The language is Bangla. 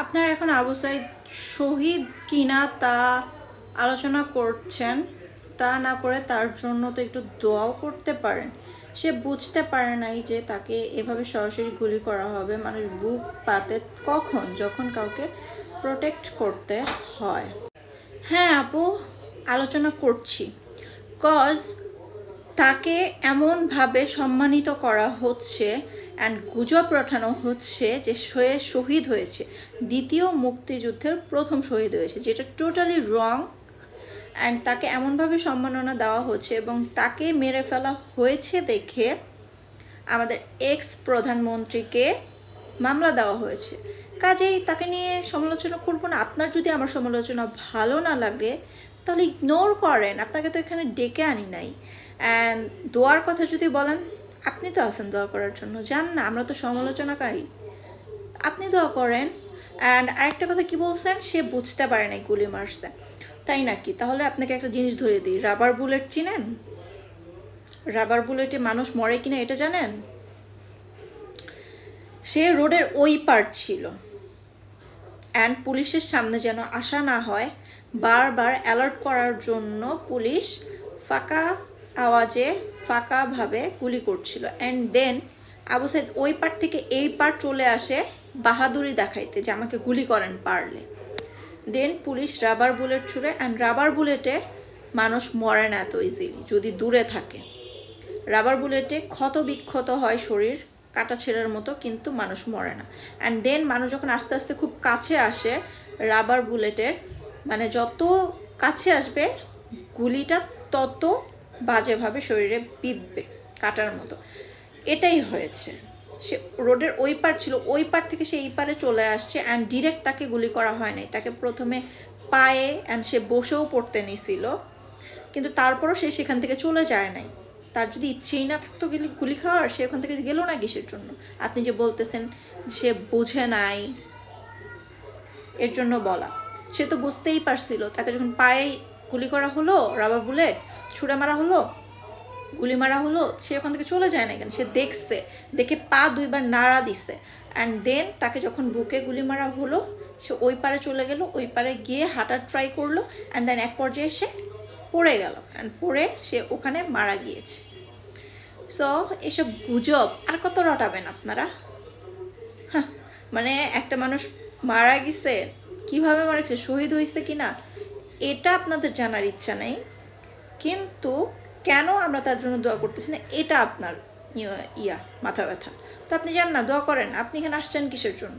আপনারা এখন আবু সাইদ শহীদ কিনা তা আলোচনা করছেন, তা না করে তার জন্য তো একটু দোয়াও করতে পারেন। সে বুঝতে পারে নাই যে তাকে এভাবে সরাসরি গুলি করা হবে। মানুষ বুক পাতে কখন, যখন কাউকে প্রোটেক্ট করতে হয়। হ্যাঁ আপু, আলোচনা করছি। কজ তাকে এমনভাবে সম্মানিত করা হচ্ছে অ্যান্ড গুজব রটানো হচ্ছে যে সে শহীদ হয়েছে, দ্বিতীয় মুক্তিযুদ্ধের প্রথম শহীদ হয়েছে, যেটা টোটালি রং। অ্যান্ড তাকে এমনভাবে সম্মাননা দেওয়া হচ্ছে এবং তাকে মেরে ফেলা হয়েছে দেখে আমাদের এক্স প্রধানমন্ত্রীকে মামলা দেওয়া হয়েছে। কাজেই তাকে নিয়ে সমালোচনা করব না। আপনার যদি আমার সমালোচনা ভালো না লাগে তাহলে ইগনোর করেন, আপনাকে তো এখানে ডেকে আনি নাই। অ্যান্ড দোয়ার কথা যদি বলেন, আপনি তো আছেন দোয়া করার জন্য, যান না, আমরা তো সমালোচনাকারী, আপনি দোয়া করেন। অ্যান্ড আরেকটা কথা কি বলছেন, সে বুঝতে পারে নাই গুলি মারছে, তাই নাকি? তাহলে আপনাকে একটা জিনিস ধরে দিই, রাবার বুলেট চিনেন? রাবার বুলেটে মানুষ মরে কিনা এটা জানেন? সে রোডের ওই পার্ট ছিল অ্যান্ড পুলিশের সামনে যেন আসা না হয় বারবার অ্যালার্ট করার জন্য পুলিশ ফাঁকা আওয়াজে ফাঁকাভাবে গুলি করছিল। অ্যান্ড দেন আবু সাইদ ওই পার্ট থেকে এই পার্ট চলে আসে বাহাদুরি দেখাইতে যে আমাকে গুলি করেন পারলে। দেন পুলিশ রাবার বুলেট ছুড়ে, অ্যান্ড রাবার বুলেটে মানুষ মরে না এত ইজিলি যদি দূরে থাকে। রাবার বুলেটে ক্ষত বিক্ষত হয় শরীর, কাটা ছেঁড়ার মতো, কিন্তু মানুষ মরে না। অ্যান্ড দেন মানুষ যখন আস্তে আস্তে খুব কাছে আসে রাবার বুলেটের, মানে যত কাছে আসবে গুলিটা তত বাজেভাবে শরীরে বিঁধবে কাটার মতো। এটাই হয়েছে। সে রোডের ওই পার ছিল, ওই পার থেকে সে এই পারে চলে আসছে অ্যান্ড ডিরেক্ট তাকে গুলি করা হয় নাই, তাকে প্রথমে পায়ে, অ্যান্ড সে বসেও পড়তে নিছিল, কিন্তু তারপরও সে সেখান থেকে চলে যায় নাই। তার যদি ইচ্ছেই না থাকতো গুলি খাওয়ার, সে ওখান থেকে গেল না কিসের জন্য? আপনি যে বলতেছেন সে বুঝে নাই, এর জন্য বলা, সে তো বুঝতেই পারছিল। তাকে যখন পায়ে গুলি করা হলো, রাবার বুলেট ছুঁড়ে মারা হলো, গুলি মারা হলো, সে ওখান থেকে চলে যায় না কেন? সে দেখছে, দেখে পা দুইবার নাড়া দিছে। অ্যান্ড দেন তাকে যখন বুকে গুলি মারা হলো, সে ওই পারে চলে গেল, ওই পারে গিয়ে হাঁটার ট্রাই করলো, অ্যান্ড দেন এক পর্যায়ে সে পড়ে গেল, অ্যান্ড পড়ে সে ওখানে মারা গিয়েছে। সো এসব গুজব আর কত রটাবেন আপনারা? হ্যাঁ, মানে একটা মানুষ মারা গেছে, কিভাবে মারা গেছে, শহীদ হয়েছে কিনা, এটা আপনাদের জানার ইচ্ছা নেই, কিন্তু কেন আমরা তার জন্য দোয়া করতেছি না এটা আপনার মাথা ব্যথা। তো আপনি জান না, দোয়া করেন। আপনি এখানে আসছেন কিসের জন্য?